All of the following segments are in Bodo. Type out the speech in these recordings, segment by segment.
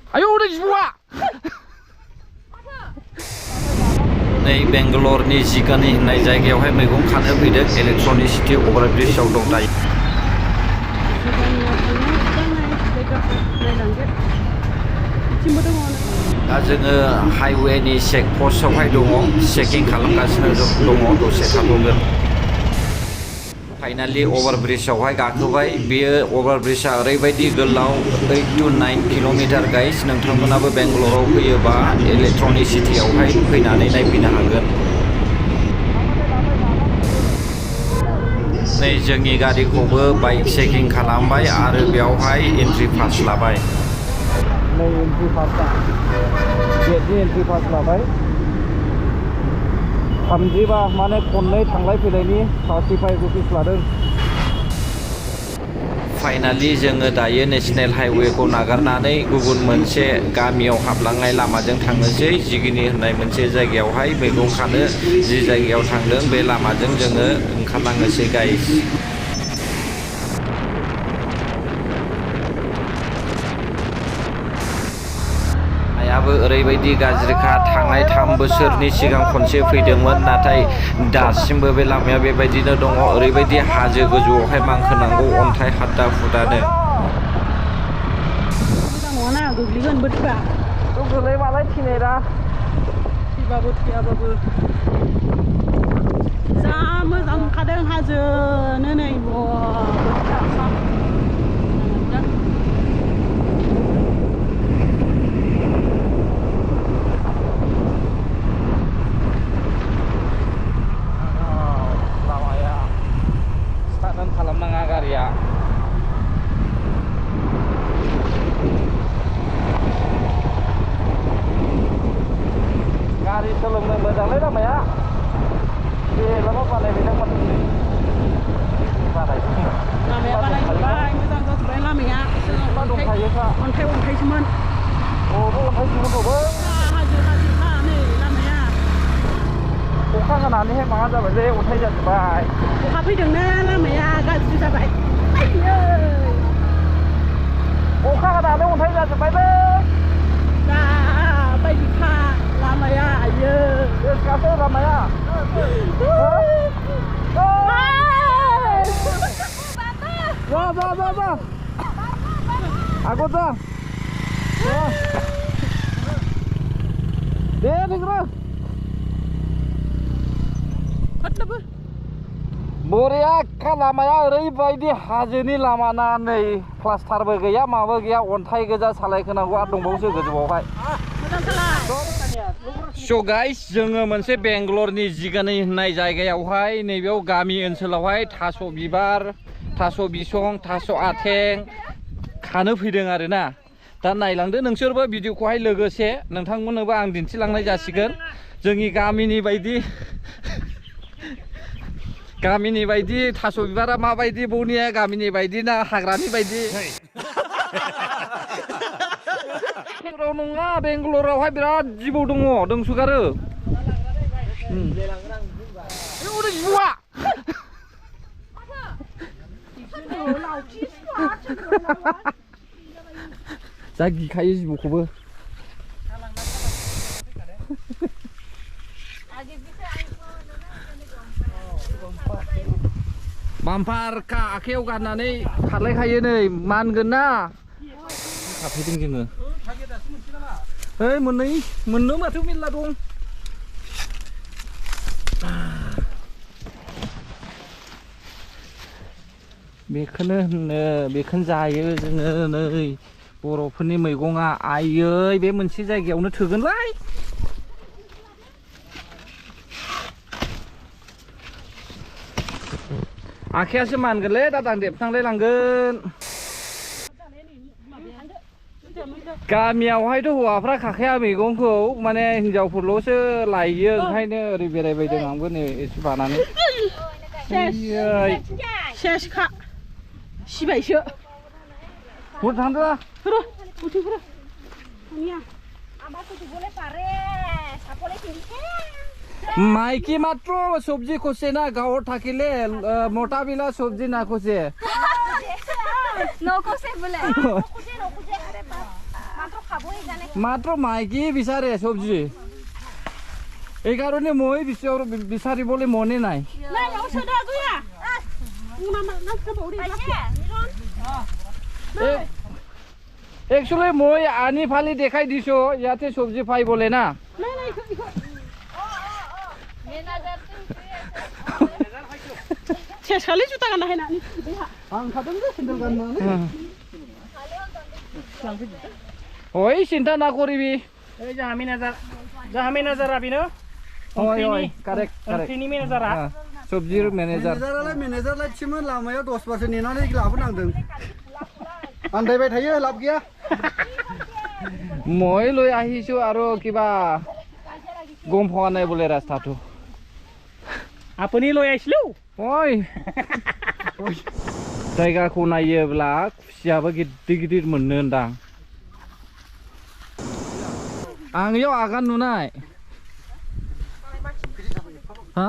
Ayo udah semua. नै बेंगालरनि जिगानि होननाय जायगायावहाय मैगं खानो फैदों इलेक्ट्रनिक सिटि अभारब्रिजआव दं दायो। दा जोङो हाइवेनि चेक पस्टआवहाय दङ चेकिं खालामगासिनो दङ दसे थाथ'गोन। फाइनालि अभारब्रिजआवहाय गाखोबाय बेयो अभारब्रिजआ ओरैबायदि गोलाव 8 to 9 किल'मिटार गाइस नोंथांमोनाबो बेंगालराव फैयोबा इलेक्ट्रनिक सिटियावहाय फैनानै नायफैनो हागोन। नै जोंनि गारिखौबो बाइक चेकिं खालामबाय आरो बेयावहाय एन्ट्रि पास लाबाय। नै एन्ट्रि पासआ गेटनि एन्ट्रि पास लाबाय 30 माने खननै थांलाय फैलायनि 35 रुपिस लादों। फाइनालि जोङो दायो नेशनेल हाइवेखौ नागारनानै गुबुन मोनसे गामियाव हाबलांनाय लामाजों थांनोसै जिगिनि होननाय मोनसे जायगायावहाय मैगं खानो जि जायगायाव थांदों बे लामाजों जोङो ओंखारलांनोसै गाइस। हायाबो ओरैबायदि गाज्रिखा थांनाय 3 बोसोरनि सिगां खनसे फैदोंमोन नाथाय दासिमबो बे लामाया बेबायदिनो दङ ओरैबायदि हाजो गोजौआवहाय मांखोनांगौ अन्थाइ हाद्दा हुदानो। मोजां नङाना गोग्लैगोन बोथोरा गोग्लैबालाय थैनायरा थैबाबो थैयाबाबो जा मोजां नुखादों हाजोनो नै खालामनाङा गारिया गारि सोलोंनो मोजांलै लामाया जेब्लाबो बानायबायदोंमोन लामाया बानायजोब्बाय मोजां जाजोब्बाय लामाया अन्थाइसोमोन अन्थाइसोमोन हाजोखा नै लामाया अखा हानानैहाय माबा जाबायलै अन्थाइ जाजोब्बाय अखा फैदोंना लामाया गाज्रि जाबाय अखा हानानै अन्थाइ जाजोब्बायलै दा बायदिखा लामाया आयो गासै लामाया जा आगत जा दे नोंग्रा बरिया खा लामाया ओरैबायदि हाजोनि लामा ना नै प्लास्टारबो गैया माबो गैया अन्थाइ गोजा सालायखोनांगौ आरो दंबावोसो गोजौआवहाय। स' गाइस जोङो मोनसे बेंगालरनि जिगानि होननाय जायगायावहाय नैबेयाव गामि ओनसोलावहाय थास' बिबार थास' बिसं थास' आथें खानो फैदों आरोना। दा नायलांदो नोंसोरबो भिडिअखौहाय लोगोसे नोंथांमोननोबो आं दिन्थिलांनाय जासिगोन जोंनि गामिनि बायदि थास' बिबारा माबायदि बौनिया गामिनि बायदि ना हाग्रानि बायदि नङा बेंगालरावहाय बिराद जिबौ दंसोगारो जा गिखायो जिबौखौबो बाम्पार का आखायाव गारनानै खारलायखायो नै मानगोन ना हाबफैदों जोङो ओइ मोननो माथो मेरला दं बेखौनो जायो जोङो नै बर'फोरनि मैगङा आयै बे मोनसे जायगायावनो थोगोनलाय आखायासो मानगोनलै दादां देबथांलाय लांगोन गामियावहायथ' हौवाफ्रा खाखाया मैगंखौ माने हिनजावफोरल'सो लायो ओंखायनो ओरै बेरायबायदों आंबो नै एसे बानानै सेसखा सिबायसो हर थांदो माइकी मात्र सब्जी खोसे ना गाँव থাকিলে मोटा बिला सब्जी ना खोसे नो खोसे बोले মাত্র মাইকি বিচারে সবজি এই কারণে মই বিচারিবলে মনে নাই একচুয়ালি মই আনি ফালি দেখাই দিছো ইয়াতে সবজি পাই বলে না শেষকালে জুতা গানা হয় না ওই চিন্তা না করিবি এই যে আমি নাজার আবি না হয় হয় কারেক্ট কারেক্ট সবজির ম্যানেজার मेनेजार लाइथिमोन लामायाव 10 नेनानै लाबोनांदों आन्दायबाय थायो लाब गैया মই লৈ আহিছো আৰু কিবা গম পোৱা নাই বোলে ৰাস্তাটো আপুনি লৈ আহিছিলো oi जायगाखौ नायोब्ला खुसियाबो गिदिर गिदिर मोननो होनदां आं इयाव आगान नुनाय हा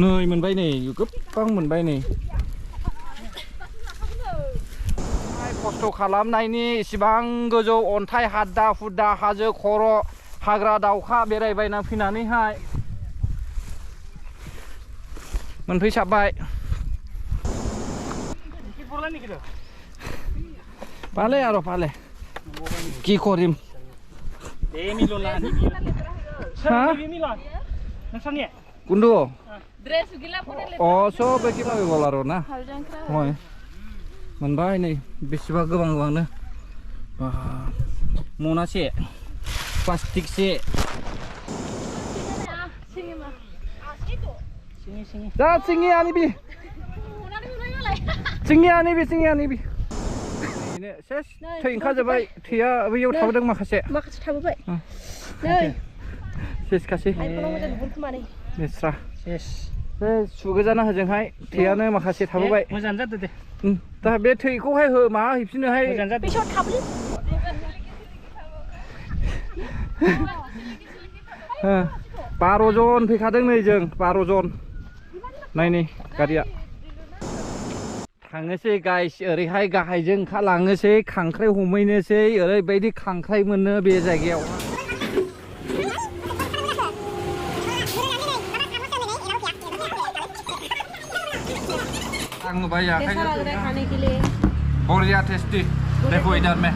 नै मोनबाय नै गोबां मोनबाय नै खस्थ' खालामनायनि इसिबां गोजौ अन्थाइ हाद्दा हुद्दा हाजो खर' हाग्रा दाउखा बेरायबायना फैनानैहाय मोनफैसाबबाय পালে আৰু পালে কি কৰিম কোনটো अ सब किबा गल आरो ना হয় मोनबाय नै बेसेबा गोबां गोबांनो मनासे प्लास्टिकसे जा सिंगि आनिबि सिंगि आनिबि सेस थै ओंखारजोब्बाय थैया बैयाव थाबोदों माखासे थाबोबाय नै सेस खासि लेस्रा सुगोजाना होजोंहाय थैयानो माखासे थाबोबाय मोजां जादो दे दा बे थैखौहाय हो मा हैफिनोहाय मोजां जादो बेसर थाबोलै 12 जन फैखादों नै जों 12 जन नायनि गारिया थांनोसै गाइस ओरैहाय गाहायजों ओंखारलांनोसै खांख्राइ हमहैनोसै ओरैबायदि खांख्राइ मोनो बे जायगायाव आङो भाई आखाइजों बढ़िया टेस्टी देखो इधर में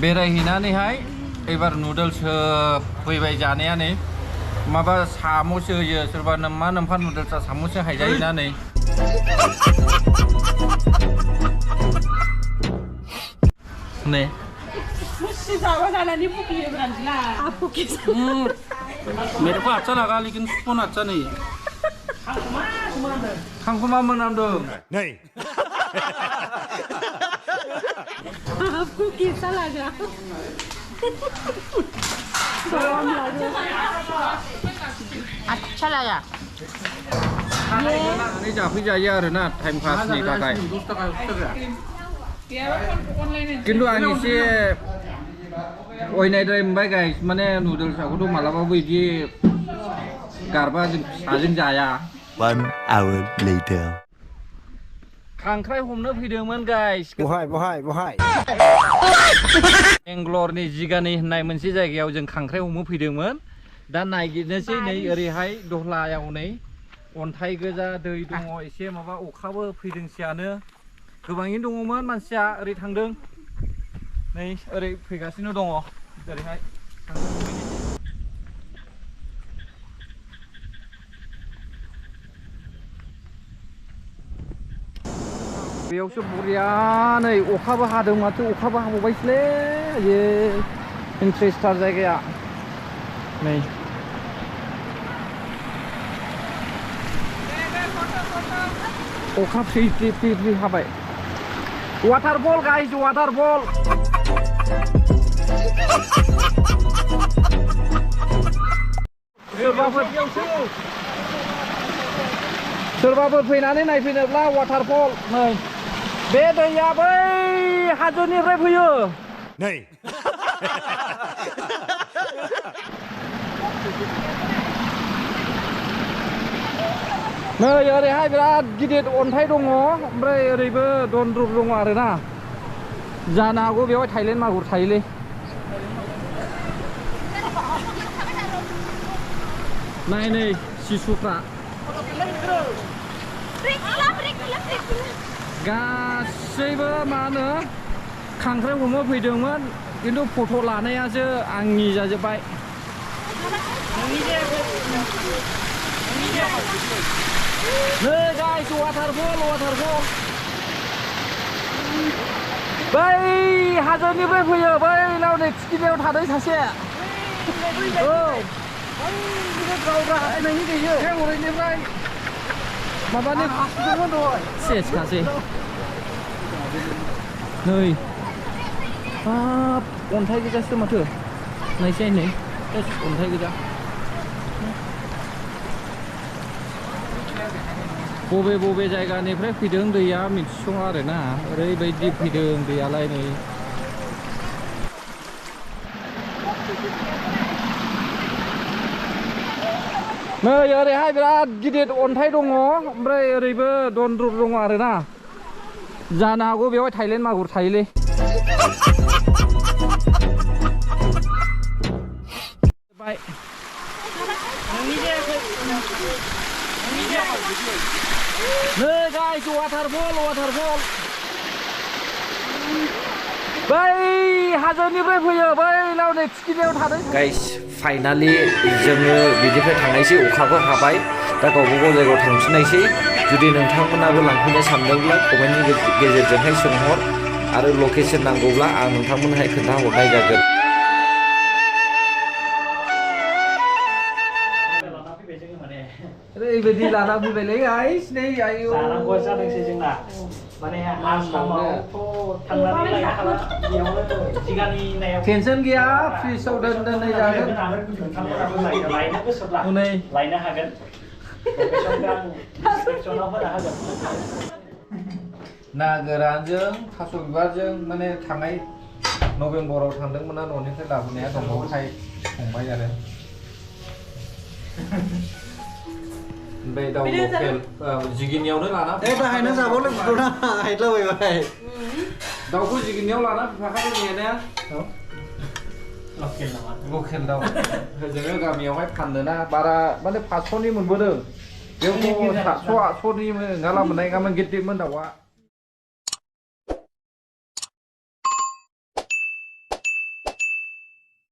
बेरायहैनानैहाय एबार नुडल्स फैबाय जानाया नै माबा साम'सो होयो सोरबा नोम्मा नोम्फा नुडल्सआ साम'सो हायजायोना नै ने मेरे को अच्छा लगा लेकिन स्पून अच्छा नहीं है खांखमा मोनामदों नहीं आपको कैसा लगा अच्छा लगा ये जाफैजायो आरोना टाइम पासनि थाखाय किन्तु आं एसे अयनायद्राय मोनबाय गाइस माने नुडल्सखौथ' मालाबाबो बिदि गारबा जों फिसाजों जाया 1 hour later खांख्राइ हमनो फैदोंमोन गाइस बहाय बेंगलरनि जिगानि होननाय मोनसे जायगायाव जों खांख्राइ हमनो फैदोंमोन दा नागिरनोसै नै ओरैहाय दहलायाव नै अन्थाइ गोजा दै दङ एसे माबा अखाबो फैदोंसैयानो गोबाङैनो दङमोन मानसिया ओरै थांदों नै ओरै फैगासिनो दङ ओरैहाय बेयावसो बरिया नै अखाबो हादों माथो अखाबो हाबावबायसोलै आयै इन्ट्रेस्टार जायगाया नै अखा फ्रि हाबाय वाटारफल गाइस वाटारफल सोरबाफोर फैनानै नायफैनोब्ला वाटारफल नै बे दैया बै हाजोनिफ्राय फैयो नहीं नै ओरैहाय बिराद गिदिर अन्थाइ दङ ओमफ्राय ओरैबो दन्द्रुब दङ आरोना जानो हागौ बेवहाय थाइलेण्ड मागुर थायोलै नाय नै सिसुफ्रा गासैबो मा होनो खांख्राइ हमनो फैदोंमोन खिन्थु फट' लानायासो आंनि जाजोब्बाय नै गाइस वाटारफल बै हाजोनिफ्राय फैयो बै लावने थिखिनियाव थादों सासे औ हरैनिफ्राय माबानि सेसखासै नै हाब अन्थाइ गोजासो माथो नायसै नै अन्थाइ गोजा बबे जायगानिफ्राय फैदों दैया मिथिस'आ आरोना ओरैबायदि फैदों दैयालाय नै नै ओरैहाय बिराद गिदिर अन्थाइ दङ ओमफ्राय ओरैबो दन्द्र दङ आरोना जानो हागौ बेवहाय थाइलेण्ड मागुर थायोलै नै गाइस वाटारफल बै हाजोनिफ्राय फैयो बै लावने थिखिनियाव थादों गाइस फाइनालि जोङो बिनिफ्राय थांनायसै अखाबो हाबाय दा गावबागाव जायगायाव थांफिननायसै जुदि नोंथांमोनाबो लांफैनो सानदोंब्ला कमेन्टनि गेजेरजोंहाय सोंहर आरो लकेसन नांगौब्ला आं नोंथांमोनहाय खोन्थाहरनाय जागोन ओरैबायदि लाना फैबायलै गाइस नै आयौ जानांगौ जादोंसै जोंना माने आसामावथ' थांनानै लायखाला बेयावनो सिगांनि नायाव टेनसन गैया फ्रिजआव दोननाय जागोन नोंथांमोनाबो लायनो गोसोब्ला लायनो हागोन लकेसनखौ आं डिसक्रिपसनाव होना होगोन ना गोरानजों थास' बिबारजों माने थांनाय नभेम्बराव थांदोंमोन ना न'निफ्राय लाबोनाया दंबावोखाय संबाय आरो ओमफ्राय दाउ लकेल जिगिनियावनो लाना बाहायनो जाबावलै गुदुना हायद्लाबायबाय दाउखौ जिगिनियाव लाना फैफाखादों नेना लकेल नामा लकेल दाउ जोङो गामियावहाय फाननोना बारा माने 500नि मोनबोदों बेयाव 700 800नि नङाला मोननाय गामोन गिदिरमोन दाउआ